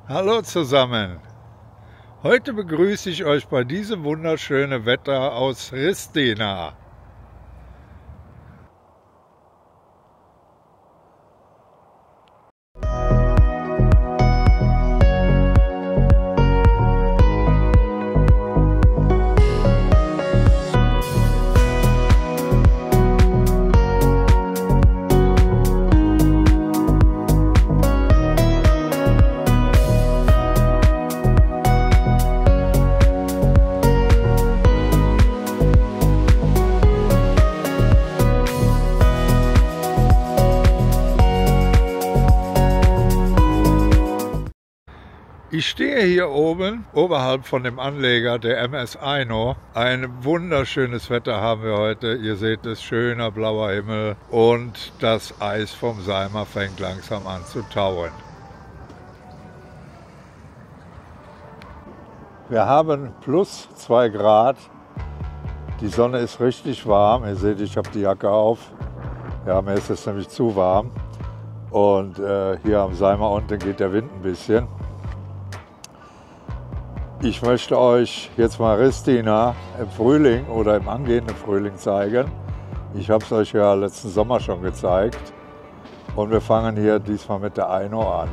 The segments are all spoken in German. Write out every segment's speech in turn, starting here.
Hallo zusammen! Heute begrüße ich euch bei diesem wunderschönen Wetter aus Ristina. Ich stehe hier oben, oberhalb von dem Anleger der MS Aino. Ein wunderschönes Wetter haben wir heute. Ihr seht es, schöner blauer Himmel und das Eis vom Seimer fängt langsam an zu tauen. Wir haben plus 2 Grad. Die Sonne ist richtig warm. Ihr seht, ich habe die Jacke auf. Ja, mir ist es nämlich zu warm. Und hier am Seimer unten geht der Wind ein bisschen. Ich möchte euch jetzt mal Ristina im Frühling oder im angehenden Frühling zeigen. Ich habe es euch ja letzten Sommer schon gezeigt. Und wir fangen hier diesmal mit der Aino an.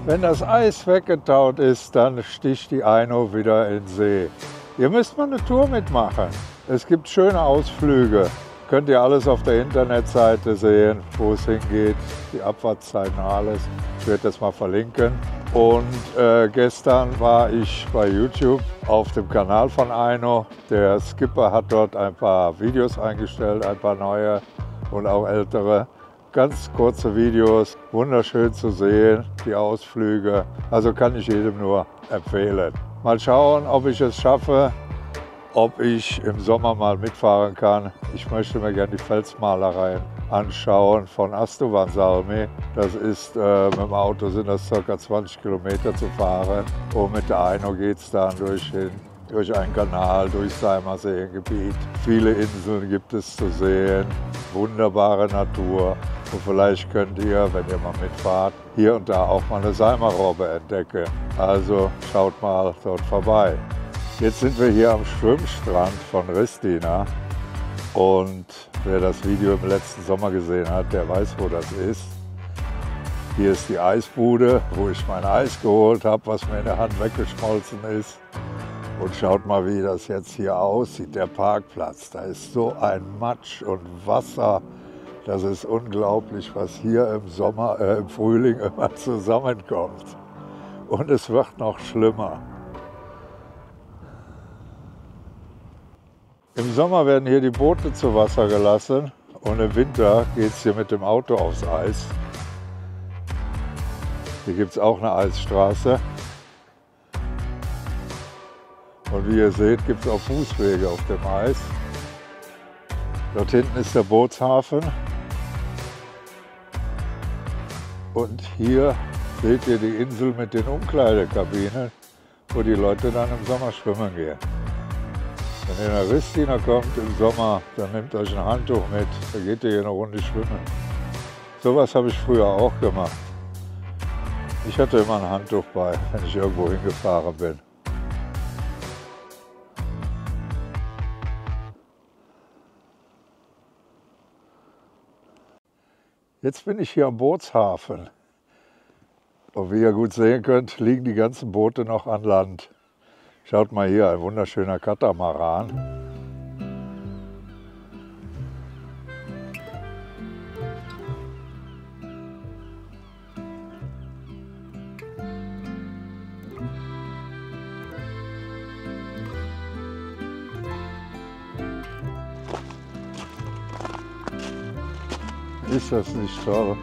Wenn das Eis weggetaut ist, dann sticht die Aino wieder in den See. Ihr müsst mal eine Tour mitmachen. Es gibt schöne Ausflüge. Könnt ihr alles auf der Internetseite sehen, wo es hingeht, die Abfahrtszeiten, alles. Ich werde das mal verlinken. Und gestern war ich bei YouTube auf dem Kanal von Aino. Der Skipper hat dort ein paar Videos eingestellt, ein paar neue und auch ältere. Ganz kurze Videos, wunderschön zu sehen, die Ausflüge. Also kann ich jedem nur empfehlen. Mal schauen, ob ich es schaffe, ob ich im Sommer mal mitfahren kann. Ich möchte mir gerne die Felsmalereien anschauen von Astovan-Salmi. Das ist, mit dem Auto sind das ca. 20 Kilometer zu fahren. Und mit der Aino geht es dann durch einen Kanal, durch Seimer Seengebiet. Viele Inseln gibt es zu sehen, wunderbare Natur. Und vielleicht könnt ihr, wenn ihr mal mitfahrt, hier und da auch mal eine Seimer-Robbe entdecken. Also schaut mal dort vorbei. Jetzt sind wir hier am Schwimmstrand von Ristina und wer das Video im letzten Sommer gesehen hat, der weiß, wo das ist. Hier ist die Eisbude, wo ich mein Eis geholt habe, was mir in der Hand weggeschmolzen ist. Und schaut mal, wie das jetzt hier aussieht, der Parkplatz. Da ist so ein Matsch und Wasser. Das ist unglaublich, was hier im Frühling immer zusammenkommt. Und es wird noch schlimmer. Im Sommer werden hier die Boote zu Wasser gelassen und im Winter geht es hier mit dem Auto aufs Eis. Hier gibt es auch eine Eisstraße. Und wie ihr seht, gibt es auch Fußwege auf dem Eis. Dort hinten ist der Bootshafen. Und hier seht ihr die Insel mit den Umkleidekabinen, wo die Leute dann im Sommer schwimmen gehen. Wenn ihr nach Ristina kommt im Sommer, dann nehmt euch ein Handtuch mit, da geht ihr hier eine Runde schwimmen. Sowas habe ich früher auch gemacht. Ich hatte immer ein Handtuch bei, wenn ich irgendwo hingefahren bin. Jetzt bin ich hier am Bootshafen. Und wie ihr gut sehen könnt, liegen die ganzen Boote noch an Land. Schaut mal hier, ein wunderschöner Katamaran. Ist das nicht toll?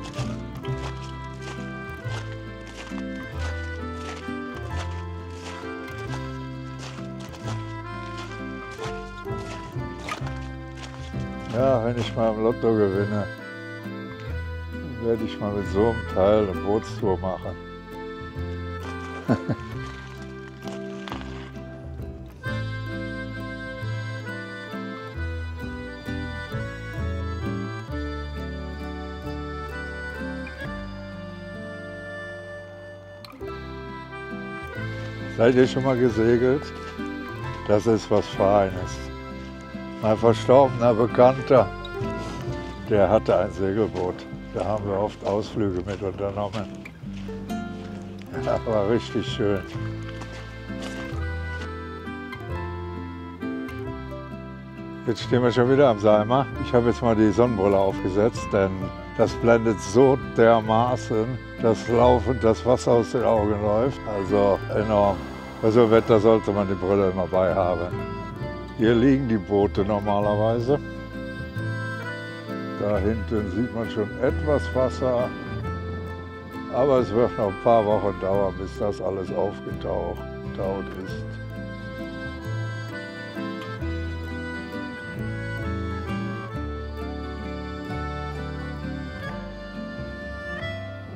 Ja, wenn ich mal im Lotto gewinne, werde ich mal mit so einem Teil eine Bootstour machen. Seid ihr schon mal gesegelt? Das ist was Feines. Mein verstorbener Bekannter, der hatte ein Segelboot. Da haben wir oft Ausflüge mit unternommen. Ja, war richtig schön. Jetzt stehen wir schon wieder am Seimer. Ich habe jetzt mal die Sonnenbrille aufgesetzt, denn das blendet so dermaßen, dass laufend das Wasser aus den Augen läuft. Also enorm. Bei so einem Wetter sollte man die Brille immer bei haben. Hier liegen die Boote normalerweise. Da hinten sieht man schon etwas Wasser. Aber es wird noch ein paar Wochen dauern, bis das alles aufgetaut ist.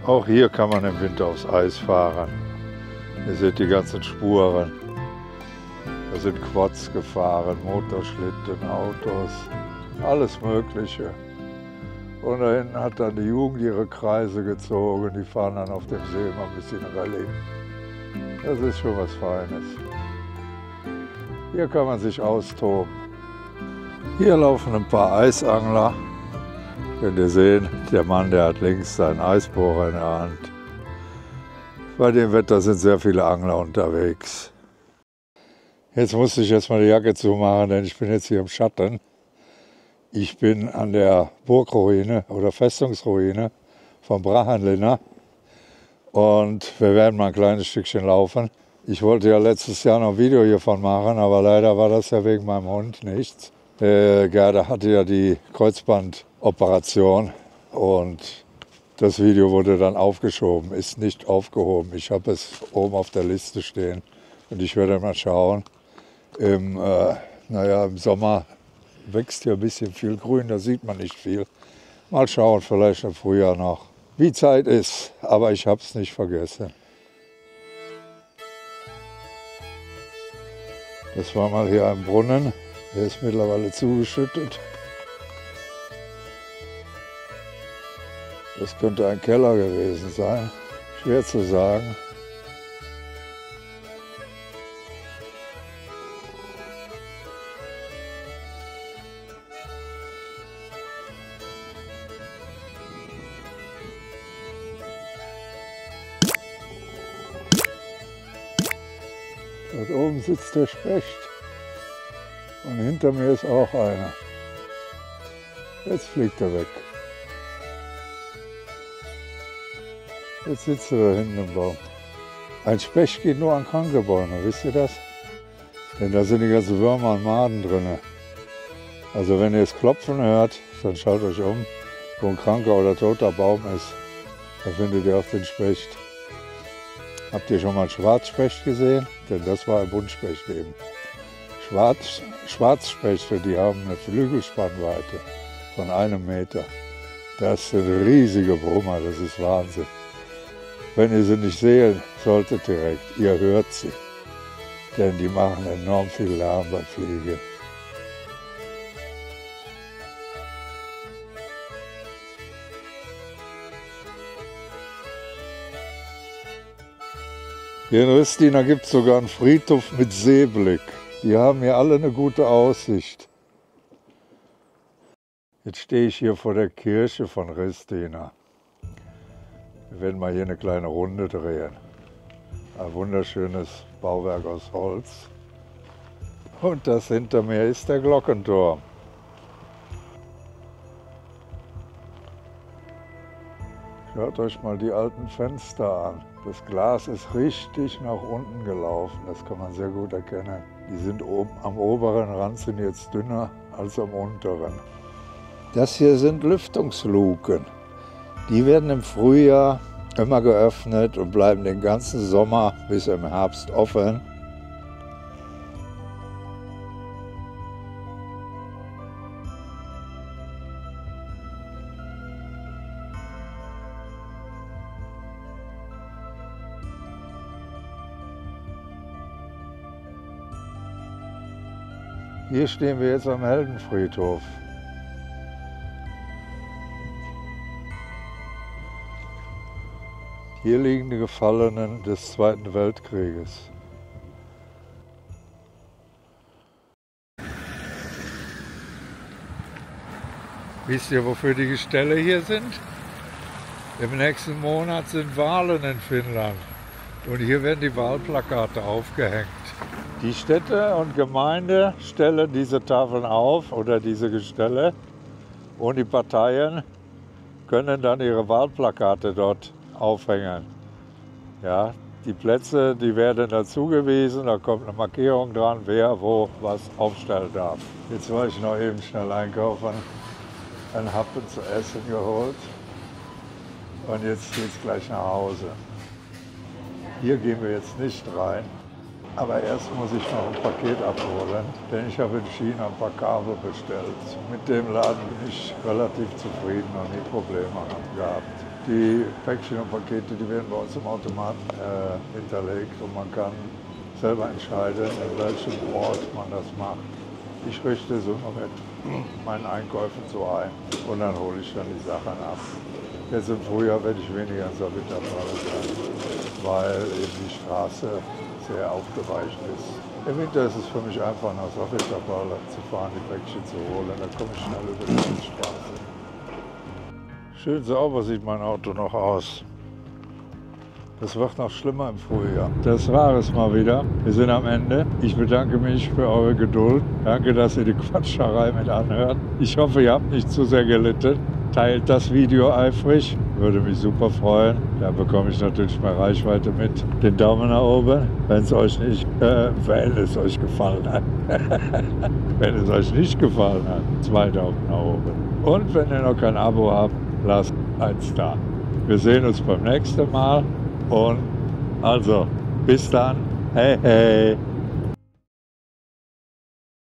Auch hier kann man im Winter aufs Eis fahren. Ihr seht die ganzen Spuren. Da sind Quads gefahren, Motorschlitten, Autos, alles Mögliche. Und da hinten hat dann die Jugend ihre Kreise gezogen. Die fahren dann auf dem See immer ein bisschen Rallye. Das ist schon was Feines. Hier kann man sich austoben. Hier laufen ein paar Eisangler. Könnt ihr sehen, der Mann, der hat links seinen Eisbohrer in der Hand. Bei dem Wetter sind sehr viele Angler unterwegs. Jetzt musste ich erstmal die Jacke zumachen, denn ich bin jetzt hier im Schatten. Ich bin an der Burgruine oder Festungsruine von Brachenlinna und wir werden mal ein kleines Stückchen laufen. Ich wollte ja letztes Jahr noch ein Video hiervon machen, aber leider war das ja wegen meinem Hund nichts. Gerda hatte ja die Kreuzbandoperation und das Video wurde dann aufgeschoben, ist nicht aufgehoben. Ich habe es oben auf der Liste stehen und ich werde mal schauen. Im Sommer wächst hier ein bisschen viel Grün, da sieht man nicht viel. Mal schauen, vielleicht im Frühjahr noch, wie Zeit ist, aber ich habe es nicht vergessen. Das war mal hier ein Brunnen, der ist mittlerweile zugeschüttet. Das könnte ein Keller gewesen sein, schwer zu sagen. Dort oben sitzt der Specht und hinter mir ist auch einer. Jetzt fliegt er weg. Jetzt sitzt er da hinten im Baum. Ein Specht geht nur an kranke Bäume, wisst ihr das? Denn da sind die ganzen Würmer und Maden drin. Also wenn ihr es klopfen hört, dann schaut euch um, wo ein kranker oder toter Baum ist. Da findet ihr auch den Specht. Habt ihr schon mal einen Schwarzspecht gesehen? Denn das war ein Buntspecht eben. Schwarzspechte, die haben eine Flügelspannweite von 1 Meter. Das sind riesige Brummer, das ist Wahnsinn. Wenn ihr sie nicht sehen solltet direkt, ihr hört sie. Denn die machen enorm viel Lärm beim Fliegen. Hier in Ristina gibt es sogar einen Friedhof mit Seeblick. Die haben hier alle eine gute Aussicht. Jetzt stehe ich hier vor der Kirche von Ristina. Wir werden mal hier eine kleine Runde drehen. Ein wunderschönes Bauwerk aus Holz. Und das hinter mir ist der Glockenturm. Schaut euch mal die alten Fenster an. Das Glas ist richtig nach unten gelaufen, das kann man sehr gut erkennen. Die sind oben am oberen Rand sind jetzt dünner als am unteren. Das hier sind Lüftungsluken. Die werden im Frühjahr immer geöffnet und bleiben den ganzen Sommer bis im Herbst offen. Hier stehen wir jetzt am Heldenfriedhof. Hier liegen die Gefallenen des Zweiten Weltkrieges. Wisst ihr, wofür die Gestelle hier sind? Im nächsten Monat sind Wahlen in Finnland und hier werden die Wahlplakate aufgehängt. Die Städte und Gemeinde stellen diese Tafeln auf oder diese Gestelle und die Parteien können dann ihre Wahlplakate dort aufhängen. Ja, die Plätze, die werden dann zugewiesen, da kommt eine Markierung dran, wer wo was aufstellen darf. Jetzt war ich noch eben schnell einkaufen, einen Happen zu essen geholt und jetzt geht's gleich nach Hause. Hier gehen wir jetzt nicht rein, aber erst muss ich noch ein Paket abholen, denn ich habe in China ein paar Kabel bestellt. Mit dem Laden bin ich relativ zufrieden und nie Probleme gehabt. Die Päckchen und Pakete, die werden bei uns im Automaten hinterlegt und man kann selber entscheiden, in welchem Ort man das macht. Ich richte so mit meinen Einkäufen so ein und dann hole ich dann die Sachen ab. Jetzt im Frühjahr werde ich weniger in Savitterfalle sein, weil eben die Straße sehr aufgeweicht ist. Im Winter ist es für mich einfach nach Savitterfalle zu fahren, die Päckchen zu holen, dann komme ich schnell über die Straße. Schön sauber sieht mein Auto noch aus. Das wird noch schlimmer im Frühjahr. Das war es mal wieder. Wir sind am Ende. Ich bedanke mich für eure Geduld. Danke, dass ihr die Quatscherei mit anhört. Ich hoffe, ihr habt nicht zu sehr gelitten. Teilt das Video eifrig. Würde mich super freuen. Da bekomme ich natürlich mehr Reichweite mit. Den Daumen nach oben, wenn es euch gefallen hat. Wenn es euch nicht gefallen hat, 2 Daumen nach oben. Und wenn ihr noch kein Abo habt, lasst eins da. Wir sehen uns beim nächsten Mal und also bis dann. Hey, hey.